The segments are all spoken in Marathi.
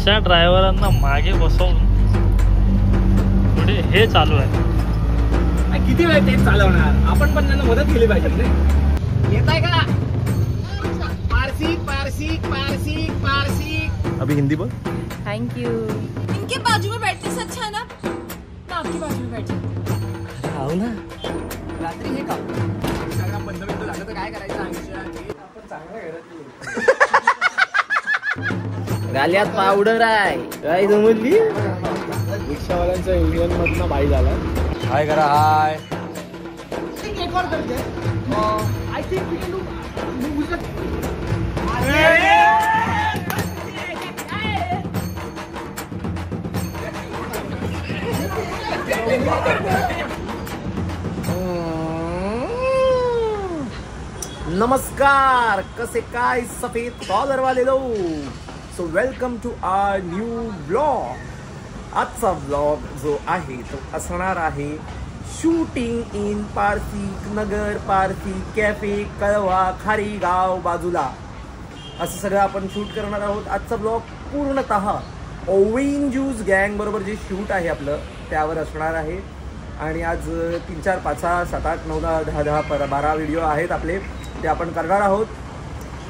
रिक्षा ड्रायव्हरांना मागे बसवून पुढे हे चालू आहे. किती वेळ तेच चालवणार, आपण पण त्यांना मदत केली पाहिजे. येत आहे का पारसी पारसी पारसी पारसी. अभी हिंदी बोल. Thank you. इनके बाजू में बैठने से अच्छा है ना मैं आपके बाजू में बैठी. हो ना, रात्री हे का इंस्टाग्राम बंद बिंद झालं तर काय करायचं. आपण चांगलं गाल्यात पावडर आहे काय समजली. रिक्षावाल्यांचा युनियन मधनं बाई झाला. हाय करा hi. I think we can do. नमस्कार, कसे काय सफेद कॉलर वाले लोग. So welcome to our new blog. आजचा ब्लॉग जो आहे तो असणार आहे shooting in Parsi Nagar, Parsi cafe, Kalwa, Kharigaon बाजूला असं सगळं आपण शूट करणार आहोत. आजचा ब्लॉग पूर्णतः ओवेन ज्यूस गँग बरोबर जे शूट आहे आपलं त्यावर असणार आहे. आणि आज 3, 4, 5, 6, 7, 8, 9, 10, 10, 12 व्हिडिओ आहेत आपले, ते आपण करणार आहोत.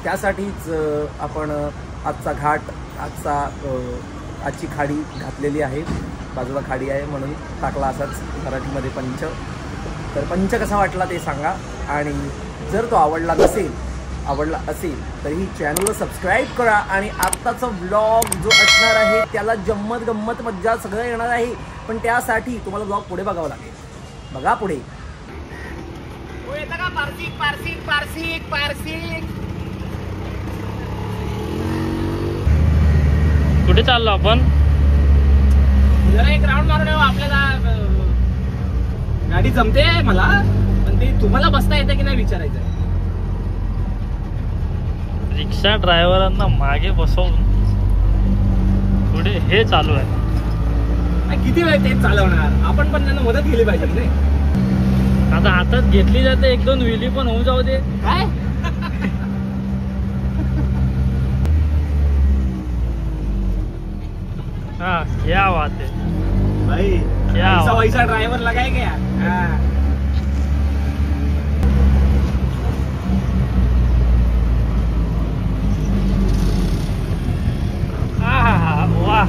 त्यासाठीच आपण आजचा घाट, आजची खाडी घातलेली आहे. बाजूला खाडी आहे म्हणून टाकला असाच मराठीमध्ये पंच. तर पंच कसा वाटला ते सांगा. आणि जर तो आवडला असेल तर ही चॅनलला सबस्क्राईब करा. आणि आत्ताचा ब्लॉग जो असणार आहे त्याला गंमत मज्जा सगळं येणार आहे. पण त्यासाठी तुम्हाला ब्लॉग पुढे बघावं लागेल. बघा पुढे. येतं का पारसी पारसी पारसी पारसी. कुठे चाललो आपण. जरा एक राऊंड मारून येऊ. आपल्याला गाडी जमते मला, पण ती तुम्हाला बसता येते की नाही विचारायचं. रिक्षा ड्रायव्हरांना मागे बसवून पुढे हे चालू आहे. किती वेळ तेच चालवणार, आपण पण त्यांना मदत केली पाहिजे. नाही आता हातात घेतली जाते, 1-2 विली पण होऊन जाऊ दे. काय हाँ क्या बात है भाई, क्या वैसा ड्राइवर लगाए क्या. वाह.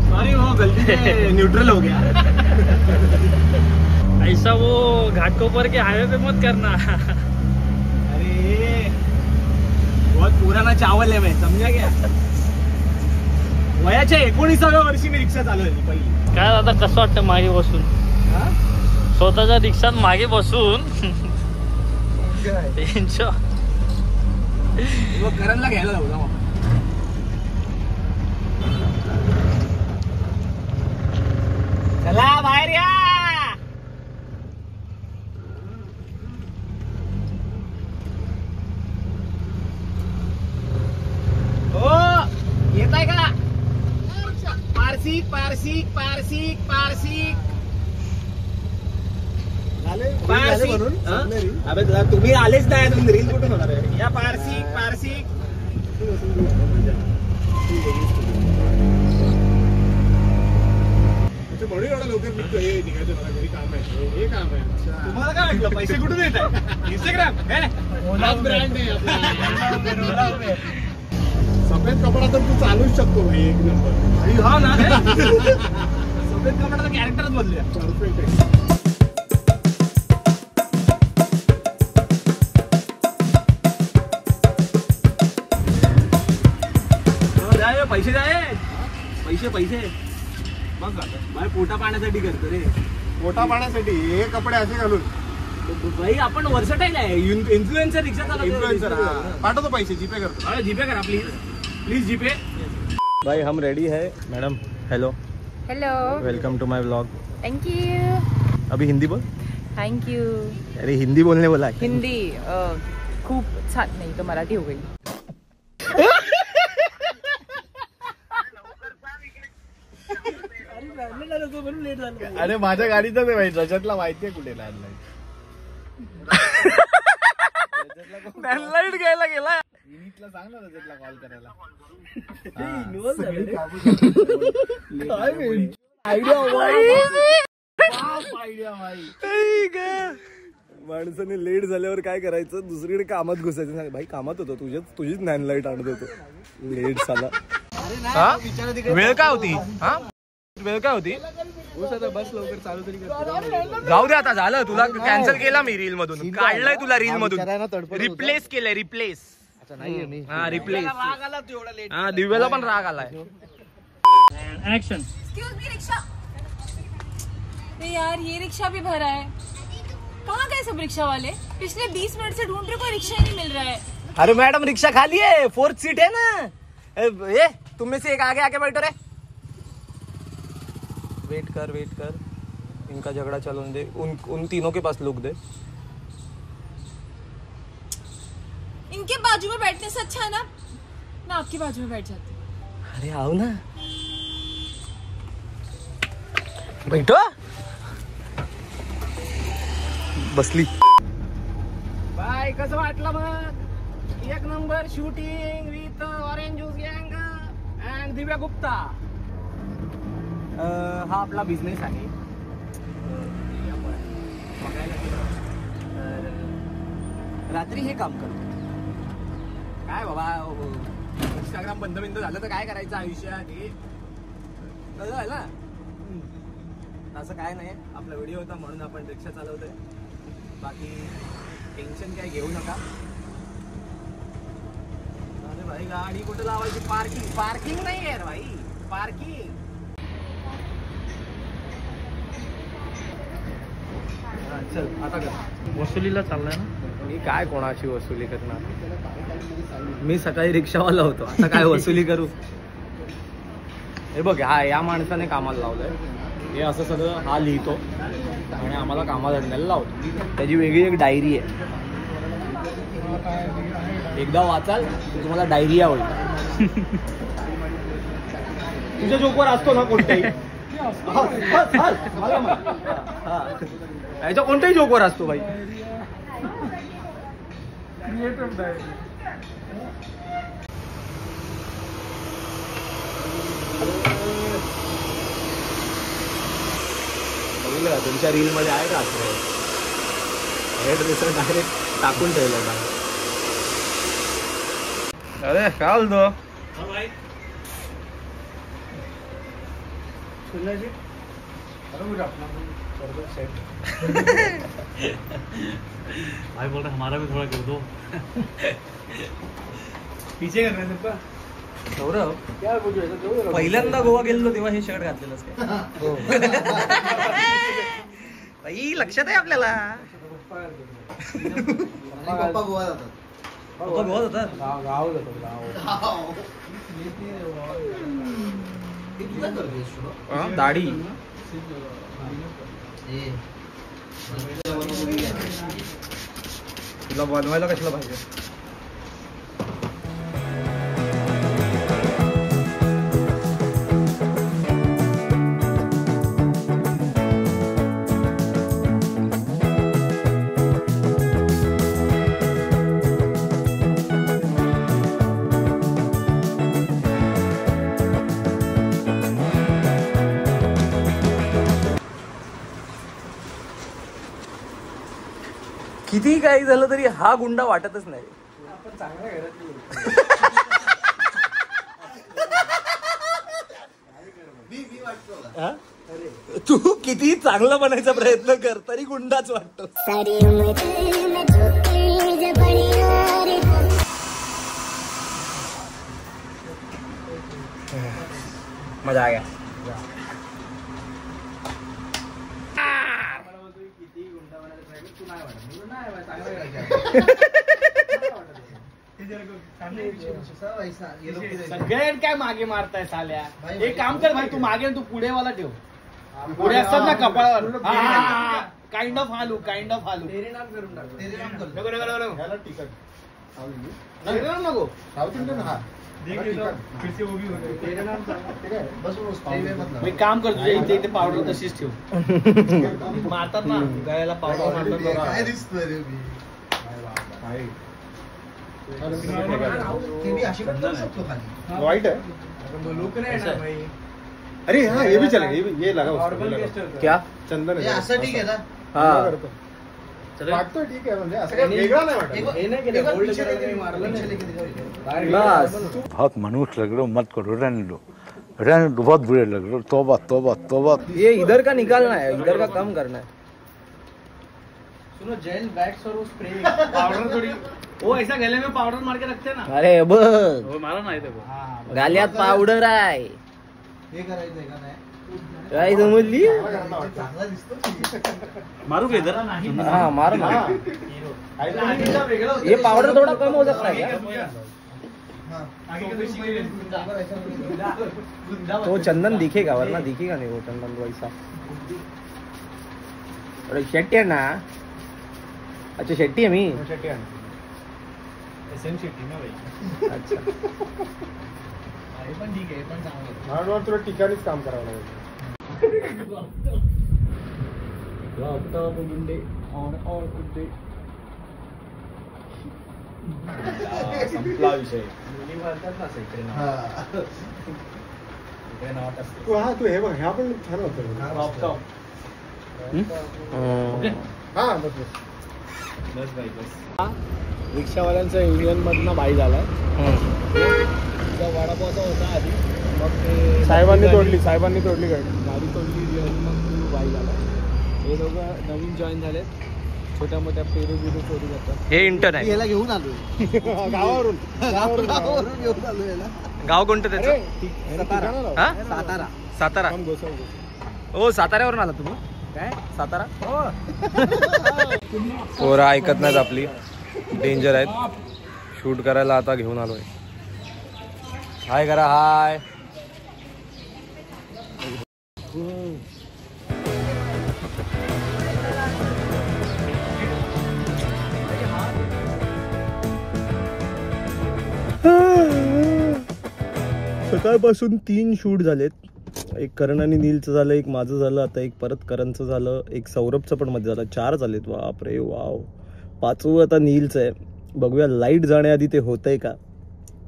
सॉरी वो गलती से न्यूट्रल हो गया. ऐसा वो घाटकोपर के हाईवे पे मत करना. अरे बहुत पुराना चावल है मैं, समझा क्या. वयाच्या 19व्या वर्षी मी रिक्षा चालवली पहिली. काय आता कसं वाटतं मागे बसून, स्वतःच्या रिक्षात मागे बसून. करणला घ्यायला जाऊ ना. चला बाहेर या. हो येत आहे का पारसी पारसी पारसी पारसी पारसी म्हणून. अबे तुम्ही आलेच नाही, तुम्ही रील कुठून होणार आहे. या पारसी पारसी. तुम्हाला काय वाटलं पैसे कुठून येत आहे. इंस्टाग्राम ब्रँड आहे. सफेद कपडा तर तू चालूच शकतो भाई, एक नंबर. हा ना, सफेद कपडाचा कॅरेक्टरच बदलूया. परफेक्ट. पैसे जाय, पैसे बघ माझ्या पोटा पाण्यासाठी करतो रे. पोटा पाण्यासाठी हे कपडे असे घालून भाई आपण वर्सटाईल आहे. इन्फ्लुएन्सर रिक्षा चालवतो. इन्फ्लुएन्सर. पाठवतो पैसे, जीपे करतो. जीपे करा प्लीज जीपे. भाई हम रेडी है madam. Hello welcome to my blog. Thank you. अभी हिंदी बोल. Thank you. अरे हिंदी बोलने बोला. हिंदी खूप छान. नाही तो मराठी हो गई. अरे माझ्या गाडीतच आहे भाई, रजतला माहितीये कुठे लँडलाईन. लाईट घ्यायला गेला. युनिटला सांग ना त्याला कॉल करायला. माणसाने लेट झाल्यावर काय करायचं, दुसरीकडे कामात घुसायचं. भाई कामात होतो, तुझीच नॅन लाईट आणत होतो. लेट झाला. वेळ काय होती? हा वेळ काय होती? बस लवकर चालू तरी जाऊ दे आता, झालं. तुला कॅन्सल केला मी रील मधून, काढलंय तुला रील मधून, रिप्लेस केलंय. रिप्लेस हा रिप्लेस. हा दिव्याला पण राग आलाय. Excuse me, rickshaw. अरे यार ये रिक्शा भी भरा है. कहाँ गए सब रिक्शा वाले? पिछले 20 मिनट से ढूंढ रहे, कोई रिक्शा ही नहीं मिल रहा है. अरे मैडम रिक्शा खाली है, 4th सीट है ना. ये तुम में से एक आगे आके बैठो रे. वेट कर, इनका झगड़ा चलन दे. उन तीनों के पास लुक दे. इनके बाजू में बैठने से अच्छा है ना मैं आपके बाजू में बैठ जाती हूँ. अरे आओ ना, बैठो. बसली. बाय, कसं वाटलं मग? एक number shooting with orange juice गँग अँड दिव्या गुप्ता. हा आपला बिझनेस आहे. रात्री हे काम करतो. काय बाबा, इंस्टाग्राम बंद झालं तर काय करायचं आयुष्यात? हे झालं ना. असं काय नाही, आपला व्हिडिओ होता म्हणून आपण रिक्षा चालवतोय. बाकी टेन्शन काय घेऊ नका. अरे भाई गाडी कुठे लावायची? पार्किंग नाही आहे रे भाई, पार्किंग. चल आता कर. वसुलीला चाललाय ना मी. काय कोणाची वसुली करणार? मी सकाळी रिक्षावाला होतो, आता काय वसुली करू? हे बघ, हा या माणसाने कामाला लावलंय. हे असं सगळं हा लिहितो आणि आम्हाला कामाला धंद्याला लावतो. त्याची वेगळी एक डायरी आहे. एकदा वाचाल तुम्हाला डायरी आवडेल. तुझ्या जोकवर असतो ना कोणताही, याच्या कोणत्याही जोकवर असतो भाई. तुमच्या रील मध्ये आहे का हेड ड्रेसर डायरेक्ट टाकून ठेवलं होता. अरे काय बोलतो? भाई बोल रहे हमारा भी थोड़ा कर दो. पीछे करना सबका. सौरभ, पहिल्यांदा गोवा गेलो तेव्हा हे शर्ट घातलेलंच काय? बाई लक्षात आहे आपल्याला. पप्पा गोवा जातात. पप्पा गोवा जातात. गाव जातात. दाढी तुला बनवायला कशाला पाहिजे? किती काही झालं तरी हा गुंडा वाटतच नाही. तू किती चांगला बनायचा प्रयत्न कर तरी गुंडाच वाटतो. मजा आ गया. सगळ्यात काय मागे मारताय साल्या? एक काम कर भाई, तू मागे तू पुढे वाला ठेव. पुढे असतात ना कपाळावर. काइंड ऑफ हालू. नको एक काम कर, तुझ्या इथे इथे पावडर तशीच ठेव. मारतात ना गळ्याला पावडर मारतात. वाइट है अरे हाँ ये भी चलेगा ये लगा उसको, ये लगा। क्या चंदन है असं ठीक आहे ना हा वाटतो ठीक आहे म्हणजे असं काही वेगळं नाही वाटत. हे नाही केलं गोल्ड करायला काही मारलं नाही बस बहुत मनुष्य लग रहे हो, मत करो, रहने दो बहुत बुरे लग रहे हो, तौबा तौबा तौबा। ये इधर का निकालना है, इधर का कम करना है। सुनो जेल वैक्स और स्प्रे पाउडर थोड़ी वो ऐसा गले में पाउडर मार के रखते हैं ना, अरे बघ वो मारा नाही देखो। गाल्यात पावडर आहे, हे करायचं आहे का नाही काय समजली? चांगला दिसतो मारू का इधर? हाँ मारो ना, ये पाउडर थोड़ा कम हो सकता है क्या? तो चंदन दिखेगा, वरना दिखेगा नहीं वो चंदन वैसा। अरे शेट्टी है ना, अच्छा शेट्टी है मी, सेम शेट्टी ना भाई। अच्छा हे पण ठीक आहे हे पण चांगलं हार्डवर तुला ठिकाणीच काम करावं लागेल. संपला विषय। तू हा तू हे बघ ह्या पण छान होतं. हा बस बस. बस भाई बस। रिक्षावाल्यांचा युनियन मधनं बाई झालाय. वडापावचा होता आधी, मग ते साहेबांनी तोडली गाडी तोडली आणि मग तू बाई झाला. हे दोघं नवीन जॉईन झालेत, छोट्या मोठ्या पेरू बिरू चोरी करतात. हे इंटर्न आहे, याला घेऊन आलोय गावावरून घेऊन आलो याला गाव कोणतं त्याचं? हा? सातारा सातारा. हो साताऱ्यावरून आला तुम्ही? काय सातारा? पोरं ऐकत नाहीत आपली, डेंजर आहेत. शूट करायला आता घेऊन आलोय. हाय करा, हाय. सकाळपासून 3 शूट झालेत. एक करण आणि नीलचं झालं, एक माझं झालं, आता एक परत करणचं झालं, एक सौरभचं पण मध्ये झालं. 4 झालेत. बापरे वाव. 5वं आता नीलचं आहे. बघूया लाईट जाण्याआधी ते होतंय का,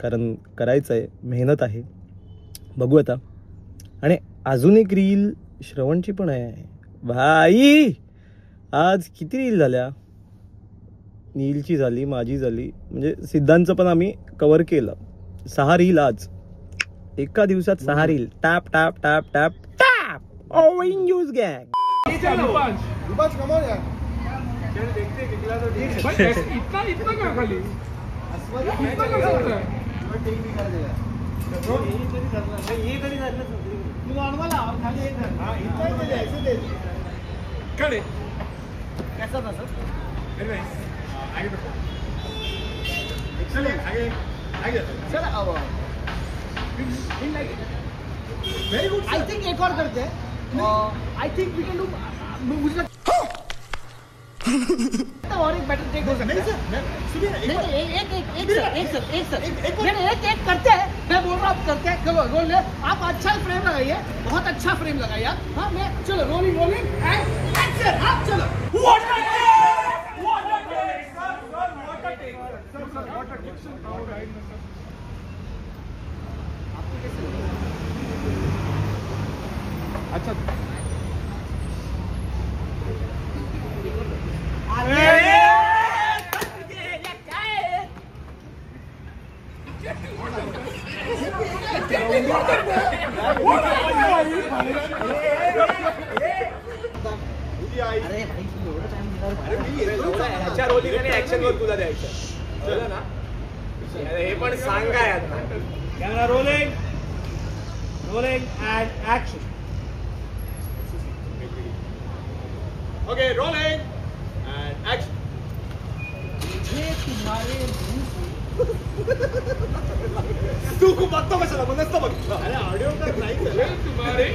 कारण करायचं आहे, मेहनत आहे. बघू आता. आणि अजून एक रील श्रवणची पण आहे भाई. आज किती रील झाल्या? नीलची झाली, माझी झाली, म्हणजे सिद्धांचं पण आम्ही कव्हर केलं. 6 रील आज एका दिवसात. 6 reel. Tap tap tap tap tap. Owing news गँग. Very good. आई थिंक एक और करते हैं. I think we can do मुझे और एक बेटर टेक हो सकता है. एक करते हैं. मैं बोल रहा हूँ आप करते हैं. चलो रोल ले. आप अच्छा फ्रेम लगाइए, बहुत अच्छा फ्रेम लगाइए आप. हाँ मैं चलो रोलिंग एंड एक्शन. आप चलो. अच्छा तुला द्यायचं ना, हे पण सांग काय आता. Camera rolling and action. Okay rolling and action. तू खूप बघतो कशाला, मग नसतं बघितलं. अरे ऑडिओ तर नाही तुम्हारे.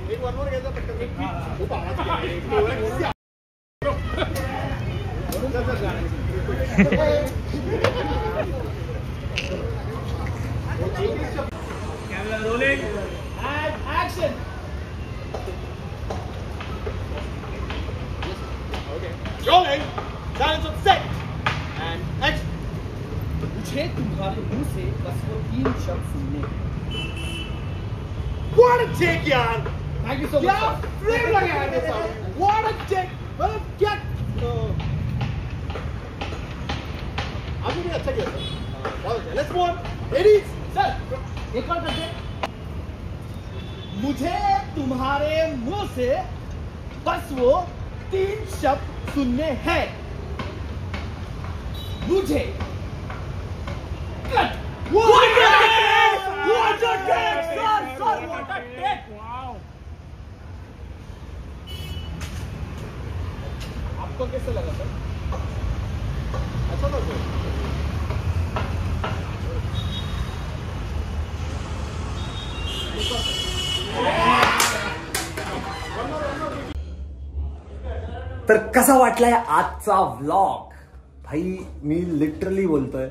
एक वन मोर घ्यायचा पटकन. Camera rolling and action. Okay. Rolling. Silence on set and action. मुझे तुम्हारे मुंह से बस वो 3 शब्द सुनने हैं। What a take, यार. Thank you so much. क्या फ्रेम लगाया है साहब. What a take. मतलब क्या आपने भी अच्छा किया सर. बहुत अच्छा. Let's move on. Ladies, sir एक और करते हैं। मुझे तुम्हारे मुंह से बस वो 3 शब्द सुनने हैं। मुझे cut. what a take. What a take, sir. What a take. Wow. आपको कैसे लगा सर? अच्छा था सर। तर कसा वाटलाय आजचा व्लॉग? भाई मी लिटरली बोलतोय,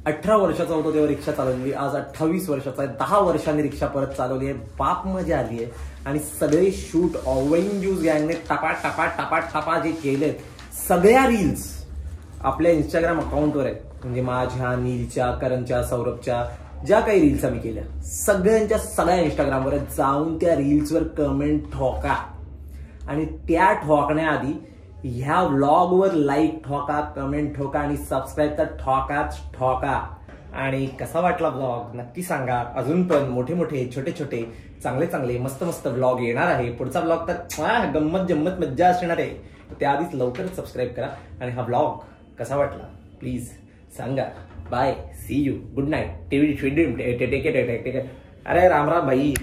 18 वर्षाचा होतो तेव्हा रिक्षा चालवली, आज 28 वर्षाचा आहे, 10 वर्षांनी रिक्षा परत चालवली आहे, बाप मजा आली आहे. आणि सगळे शूट ऑवेंजूज गँगने टपा टपा टपा टपा जे केलेत, सगळ्या रील्स आपल्या इंस्टाग्राम अकाउंटवर आहेत. म्हणजे माझ्या, नीलच्या, करणच्या, सौरभच्या ज्या काही रील्स आम्ही केल्या, सगळ्यांच्या सगळ्या इंस्टाग्रामवर जाऊन त्या रील्सवर कमेंट ठोका. आणि त्या ठोकण्याआधी ह्या व्लॉगवर लाईक ठोका, कमेंट ठोका आणि सबस्क्राईब तर ठोकाच ठोका. आणि कसा वाटला व्लॉग नक्की सांगा. अजून पण मोठे मोठे, छोटे छोटे, चांगले चांगले, मस्त मस्त व्लॉग येणार आहे. पुढचा व्लॉग तर गंमत जम्मत मज्जा असणार आहे. त्याआधीच लवकरच सबस्क्राईब करा. आणि हा व्लॉग कसा वाटला प्लीज सांगा. Bye, see you, good night. Take. अरे राम राम भाई.